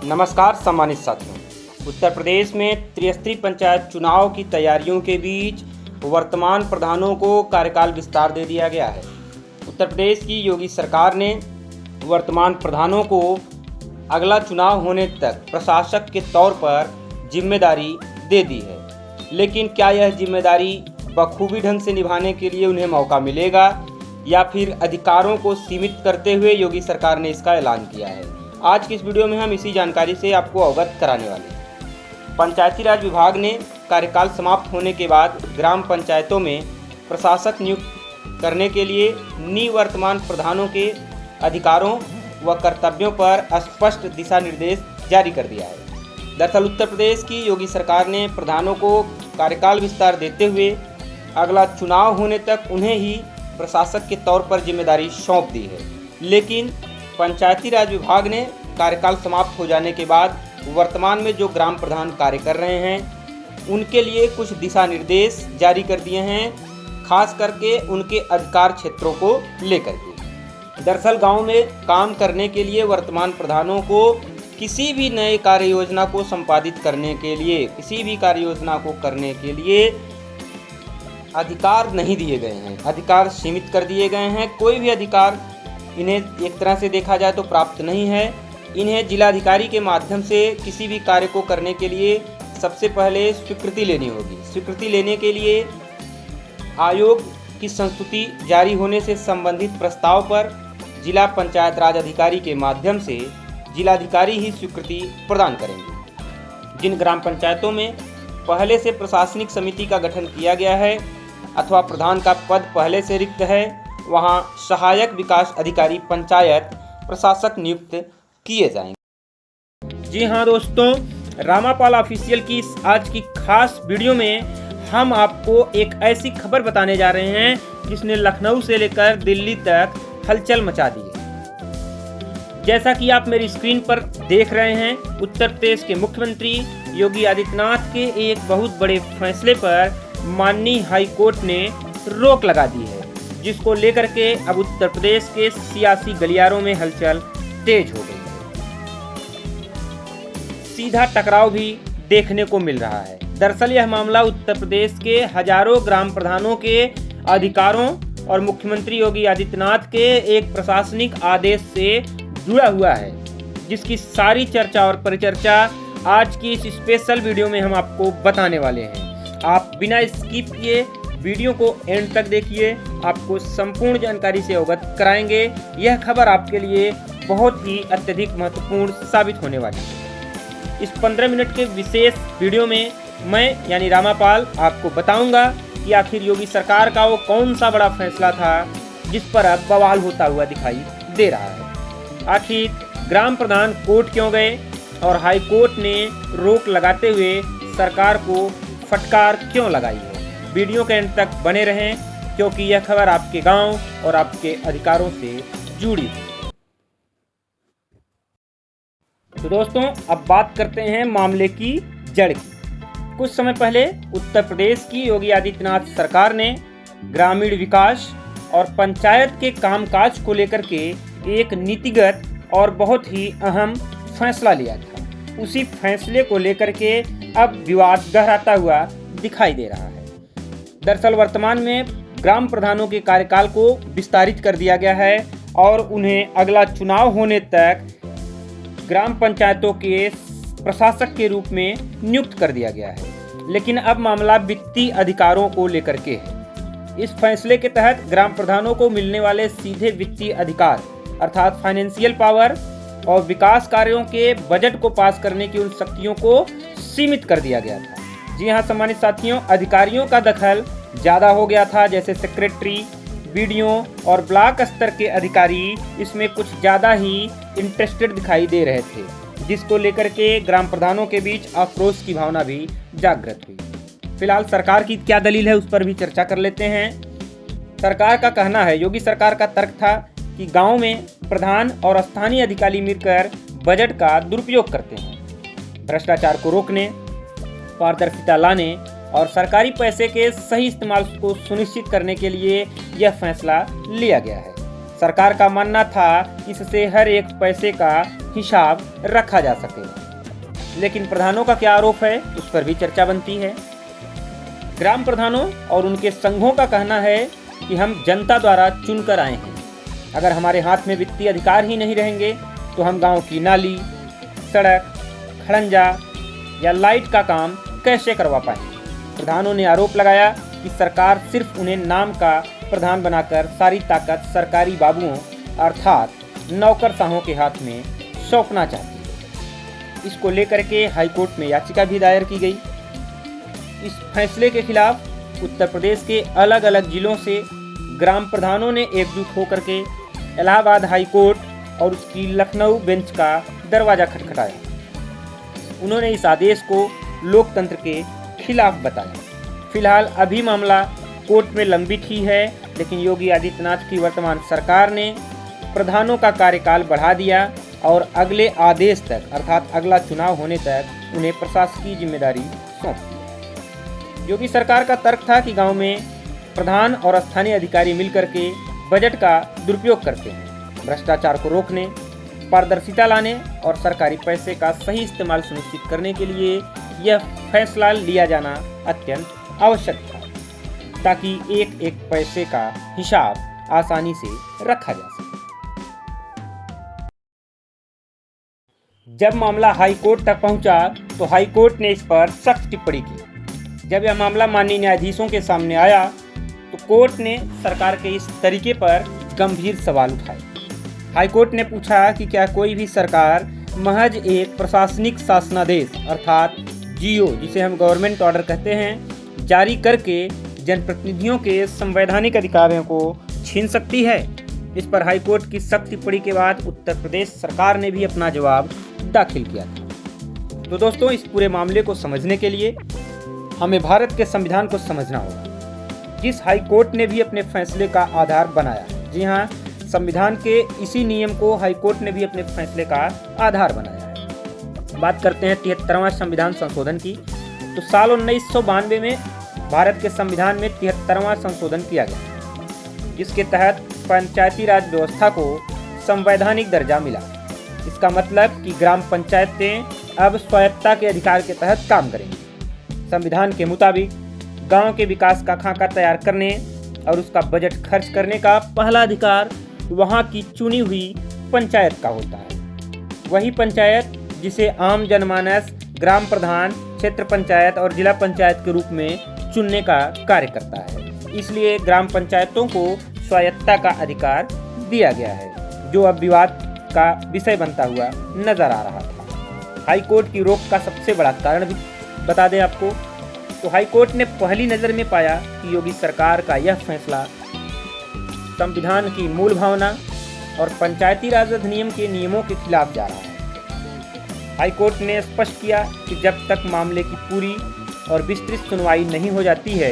नमस्कार सम्मानित साथियों। उत्तर प्रदेश में त्रिस्तरीय पंचायत चुनाव की तैयारियों के बीच वर्तमान प्रधानों को कार्यकाल विस्तार दे दिया गया है। उत्तर प्रदेश की योगी सरकार ने वर्तमान प्रधानों को अगला चुनाव होने तक प्रशासक के तौर पर जिम्मेदारी दे दी है, लेकिन क्या यह जिम्मेदारी बखूबी ढंग से निभाने के लिए उन्हें मौका मिलेगा या फिर अधिकारों को सीमित करते हुए योगी सरकार ने इसका ऐलान किया है। आज की इस वीडियो में हम इसी जानकारी से आपको अवगत कराने वाले हैं। पंचायती राज विभाग ने कार्यकाल समाप्त होने के बाद ग्राम पंचायतों में प्रशासक नियुक्त करने के लिए निवर्तमान प्रधानों के अधिकारों व कर्तव्यों पर स्पष्ट दिशा निर्देश जारी कर दिया है। दरअसल उत्तर प्रदेश की योगी सरकार ने प्रधानों को कार्यकाल विस्तार देते हुए अगला चुनाव होने तक उन्हें ही प्रशासक के तौर पर जिम्मेदारी सौंप दी है, लेकिन पंचायती राज विभाग ने कार्यकाल समाप्त हो जाने के बाद वर्तमान में जो ग्राम प्रधान कार्य कर रहे हैं उनके लिए कुछ दिशा निर्देश जारी कर दिए हैं, खास करके उनके अधिकार क्षेत्रों को लेकर के। दरअसल गांव में काम करने के लिए वर्तमान प्रधानों को किसी भी नए कार्य योजना को संपादित करने के लिए, किसी भी कार्य योजना को करने के लिए अधिकार नहीं दिए गए हैं, अधिकार सीमित कर दिए गए हैं। कोई भी अधिकार इन्हें एक तरह से देखा जाए तो प्राप्त नहीं है। इन्हें जिलाधिकारी के माध्यम से किसी भी कार्य को करने के लिए सबसे पहले स्वीकृति लेनी होगी। स्वीकृति लेने के लिए आयोग की संस्तुति जारी होने से संबंधित प्रस्ताव पर जिला पंचायत राज अधिकारी के माध्यम से जिलाधिकारी ही स्वीकृति प्रदान करेंगे। जिन ग्राम पंचायतों में पहले से प्रशासनिक समिति का गठन किया गया है अथवा प्रधान का पद पहले से रिक्त है, वहां सहायक विकास अधिकारी पंचायत प्रशासक नियुक्त किए जाएंगे। जी हां दोस्तों, रामापाल ऑफिशियल की आज की खास वीडियो में हम आपको एक ऐसी खबर बताने जा रहे हैं जिसने लखनऊ से लेकर दिल्ली तक हलचल मचा दी है। जैसा कि आप मेरी स्क्रीन पर देख रहे हैं, उत्तर प्रदेश के मुख्यमंत्री योगी आदित्यनाथ के एक बहुत बड़े फैसले पर माननीय हाई कोर्ट ने रोक लगा दी है, जिसको लेकर के अब उत्तर प्रदेश के सियासी गलियारों में हलचल तेज हो गई है। सीधा टकराव भी देखने को मिल रहा है। दरअसल यह मामला उत्तर प्रदेश के हजारों ग्राम प्रधानों के अधिकारों और मुख्यमंत्री योगी आदित्यनाथ के एक प्रशासनिक आदेश से जुड़ा हुआ है, जिसकी सारी चर्चा और परिचर्चा आज की इस स्पेशल वीडियो में हम आपको बताने वाले हैं। आप बिना स्किप किए वीडियो को एंड तक देखिए, आपको संपूर्ण जानकारी से अवगत कराएंगे। यह खबर आपके लिए बहुत ही अत्यधिक महत्वपूर्ण साबित होने वाली है। इस 15 मिनट के विशेष वीडियो में मैं यानी रामापाल आपको बताऊंगा कि आखिर योगी सरकार का वो कौन सा बड़ा फैसला था जिस पर अब बवाल होता हुआ दिखाई दे रहा है। आखिर ग्राम प्रधान कोर्ट क्यों गए और हाई कोर्ट ने रोक लगाते हुए सरकार को फटकार क्यों लगाई है। वीडियो के अंत तक बने रहें, क्योंकि यह खबर आपके गांव और आपके अधिकारों से जुड़ी है। तो दोस्तों, अब बात करते हैं मामले की जड़ की। कुछ समय पहले उत्तर प्रदेश की योगी आदित्यनाथ सरकार ने ग्रामीण विकास और पंचायत के कामकाज को लेकर के एक नीतिगत और बहुत ही अहम फैसला लिया था। उसी फैसले को लेकर के अब विवाद गहराता हुआ दिखाई दे रहा है। दरअसल वर्तमान में ग्राम प्रधानों के कार्यकाल को विस्तारित कर दिया गया है और उन्हें अगला चुनाव होने तक ग्राम पंचायतों के प्रशासक के रूप में नियुक्त कर दिया गया है, लेकिन अब मामला वित्तीय अधिकारों को लेकर के है। इस फैसले के तहत ग्राम प्रधानों को मिलने वाले सीधे वित्तीय अधिकार अर्थात फाइनेंशियल पावर और विकास कार्यों के बजट को पास करने की उन शक्तियों को सीमित कर दिया गया था। जी हाँ सम्मानित साथियों, अधिकारियों का दखल ज़्यादा हो गया था। जैसे सेक्रेटरी, बीडीओ और ब्लॉक स्तर के अधिकारी इसमें कुछ ज़्यादा ही इंटरेस्टेड दिखाई दे रहे थे, जिसको लेकर के ग्राम प्रधानों के बीच आक्रोश की भावना भी जागृत हुई। फिलहाल सरकार की क्या दलील है उस पर भी चर्चा कर लेते हैं। सरकार का कहना है, योगी सरकार का तर्क था कि गाँव में प्रधान और स्थानीय अधिकारी मिलकर बजट का दुरुपयोग करते हैं। भ्रष्टाचार को रोकने, पारदर्शिता लाने और सरकारी पैसे के सही इस्तेमाल को सुनिश्चित करने के लिए यह फैसला लिया गया है। सरकार का मानना था कि इससे हर एक पैसे का हिसाब रखा जा सके, लेकिन प्रधानों का क्या आरोप है उस पर भी चर्चा बनती है। ग्राम प्रधानों और उनके संघों का कहना है कि हम जनता द्वारा चुनकर आए हैं, अगर हमारे हाथ में वित्तीय अधिकार ही नहीं रहेंगे तो हम गांव की नाली, सड़क, खड़ंजा या लाइट का काम कैसे करवा पाएंगे। प्रधानों ने आरोप लगाया कि सरकार सिर्फ उन्हें नाम का प्रधान बनाकर सारी ताकत सरकारी बाबुओं अर्थात नौकरशाहों के हाथ में सौंपना चाहती है। इसको लेकर के हाईकोर्ट में याचिका भी दायर की गई। इस फैसले के खिलाफ उत्तर प्रदेश के अलग अलग जिलों से ग्राम प्रधानों ने एकजुट होकर के इलाहाबाद हाईकोर्ट और उसकी लखनऊ बेंच का दरवाजा खटखटाया। उन्होंने इस आदेश को लोकतंत्र के खिलाफ बताया। फिलहाल अभी मामला कोर्ट में लंबित ही है, लेकिन योगी आदित्यनाथ की वर्तमान सरकार ने प्रधानों का कार्यकाल बढ़ा दिया और अगले आदेश तक अर्थात अगला चुनाव होने तक उन्हें प्रशासकीय जिम्मेदारी सौंप दी। योगी सरकार का तर्क था कि गांव में प्रधान और स्थानीय अधिकारी मिलकर के बजट का दुरुपयोग करते हैं। भ्रष्टाचार को रोकने, पारदर्शिता लाने और सरकारी पैसे का सही इस्तेमाल सुनिश्चित करने के लिए यह फैसला लिया जाना अत्यंत आवश्यक था, ताकि एक एक पैसे का हिसाब आसानी से रखा जा सके। जब मामला हाई कोर्ट तक पहुंचा तो हाई कोर्ट ने इस पर सख्त टिप्पणी की। जब यह मामला माननीय न्यायाधीशों के सामने आया तो कोर्ट ने सरकार के इस तरीके पर गंभीर सवाल उठाए। हाई कोर्ट ने पूछा कि क्या कोई भी सरकार महज एक प्रशासनिक शासनादेश अर्थात जीओ, जिसे हम गवर्नमेंट ऑर्डर कहते हैं, जारी करके जनप्रतिनिधियों के संवैधानिक अधिकारों को छीन सकती है। इस पर हाई कोर्ट की सख्त टिप्पणी के बाद उत्तर प्रदेश सरकार ने भी अपना जवाब दाखिल किया था। तो दोस्तों, इस पूरे मामले को समझने के लिए हमें भारत के संविधान को समझना होगा, जिस हाई कोर्ट ने भी अपने फैसले का आधार बनाया। जी हाँ, संविधान के इसी नियम को हाई कोर्ट ने भी अपने फैसले का आधार बनाया है। बात करते हैं 73वां संविधान संशोधन की। तो साल 1992 में भारत के संविधान में 73वां संशोधन किया गया, जिसके तहत पंचायती राज व्यवस्था को संवैधानिक दर्जा मिला। इसका मतलब कि ग्राम पंचायतें अब स्वायत्तता के अधिकार के तहत काम करेंगी। संविधान के मुताबिक गांव के विकास का खाका तैयार करने और उसका बजट खर्च करने का पहला अधिकार वहां की चुनी हुई पंचायत का होता है। वही पंचायत जिसे आम जनमानस ग्राम प्रधान, क्षेत्र पंचायत और जिला पंचायत के रूप में चुनने का कार्य करता है। इसलिए ग्राम पंचायतों को स्वायत्तता का अधिकार दिया गया है, जो अब विवाद का विषय बनता हुआ नजर आ रहा था। हाई कोर्ट की रोक का सबसे बड़ा कारण भी बता दें आपको, तो हाई कोर्ट ने पहली नज़र में पाया कि योगी सरकार का यह फैसला संविधान की मूल भावना और पंचायती राज अधिनियम के नियमों के खिलाफ जा रहा है। हाई कोर्ट ने स्पष्ट किया कि जब तक मामले की पूरी और विस्तृत सुनवाई नहीं हो जाती है,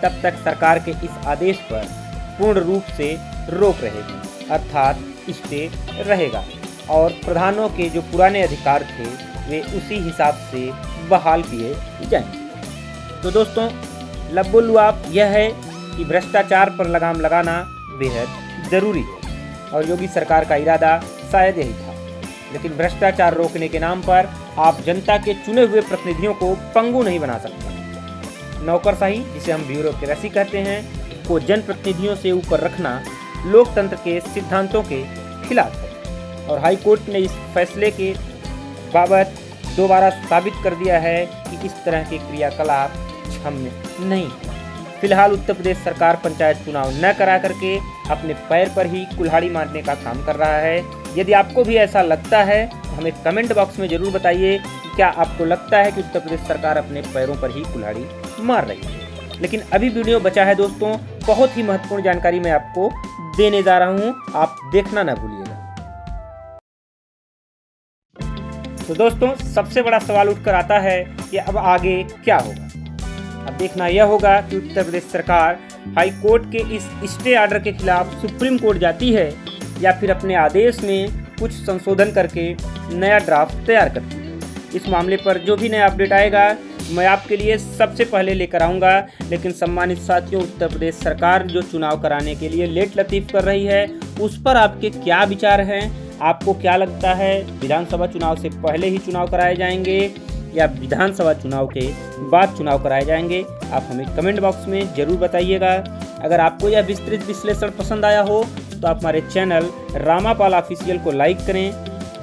तब तक सरकार के इस आदेश पर पूर्ण रूप से रोक रहेगी, अर्थात स्टे रहेगा और प्रधानों के जो पुराने अधिकार थे वे उसी हिसाब से बहाल किए जाएंगे। तो दोस्तों, लब्बो लुआब यह है कि भ्रष्टाचार पर लगाम लगाना बेहद ज़रूरी है और योगी सरकार का इरादा शायद यही था। लेकिन भ्रष्टाचार रोकने के नाम पर आप जनता के चुने हुए प्रतिनिधियों को पंगु नहीं बना सकते। नौकरशाही, जिसे हम ब्यूरोक्रेसी कहते हैं, को जनप्रतिनिधियों से ऊपर रखना लोकतंत्र के सिद्धांतों के खिलाफ है और हाई कोर्ट ने इस फैसले के बाबत दोबारा साबित कर दिया है कि इस तरह के क्रियाकलाप क्षम्य नहीं है। फिलहाल उत्तर प्रदेश सरकार पंचायत चुनाव न करा करके अपने पैर पर ही कुल्हाड़ी मारने का काम कर रहा है। यदि आपको भी ऐसा लगता है तो हमें कमेंट बॉक्स में ज़रूर बताइए कि क्या आपको लगता है कि उत्तर प्रदेश सरकार अपने पैरों पर ही कुल्हाड़ी मार रही है। लेकिन अभी वीडियो बचा है दोस्तों, बहुत ही महत्वपूर्ण जानकारी मैं आपको देने जा रहा हूँ, आप देखना ना भूलिएगा। तो दोस्तों, सबसे बड़ा सवाल उठकर आता है कि अब आगे क्या होगा। अब देखना यह होगा कि उत्तर प्रदेश सरकार हाई कोर्ट के इस स्टे ऑर्डर के खिलाफ सुप्रीम कोर्ट जाती है या फिर अपने आदेश में कुछ संशोधन करके नया ड्राफ्ट तैयार करती है। इस मामले पर जो भी नया अपडेट आएगा मैं आपके लिए सबसे पहले लेकर आऊँगा। लेकिन सम्मानित साथियों, उत्तर प्रदेश सरकार जो चुनाव कराने के लिए लेट लतीफ़ कर रही है, उस पर आपके क्या विचार हैं? आपको क्या लगता है, विधानसभा चुनाव से पहले ही चुनाव कराए जाएंगे या विधानसभा चुनाव के बाद चुनाव कराए जाएंगे? आप हमें कमेंट बॉक्स में ज़रूर बताइएगा। अगर आपको यह विस्तृत विश्लेषण पसंद आया हो तो आप हमारे चैनल रामापाल ऑफिशियल को लाइक करें,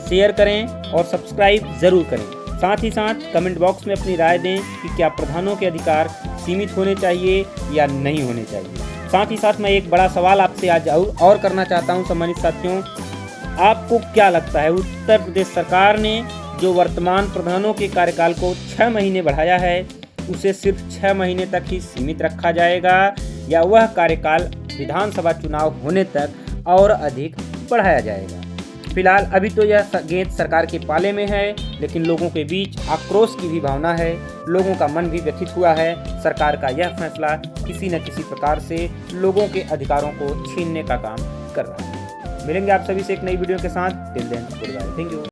शेयर करें और सब्सक्राइब ज़रूर करें। साथ ही साथ कमेंट बॉक्स में अपनी राय दें कि क्या प्रधानों के अधिकार सीमित होने चाहिए या नहीं होने चाहिए। साथ ही साथ मैं एक बड़ा सवाल आपसे आज और करना चाहता हूं सम्मानित साथियों, आपको क्या लगता है उत्तर प्रदेश सरकार ने जो वर्तमान प्रधानों के कार्यकाल को 6 महीने बढ़ाया है, उसे सिर्फ 6 महीने तक ही सीमित रखा जाएगा या वह कार्यकाल विधानसभा चुनाव होने तक और अधिक बढ़ाया जाएगा? फिलहाल अभी तो यह गेंद सरकार के पाले में है, लेकिन लोगों के बीच आक्रोश की भी भावना है। लोगों का मन भी व्यथित हुआ है। सरकार का यह फैसला किसी न किसी प्रकार से लोगों के अधिकारों को छीनने का काम कर रहा है। मिलेंगे आप सभी से एक नई वीडियो के साथ। Till then goodbye, thank you.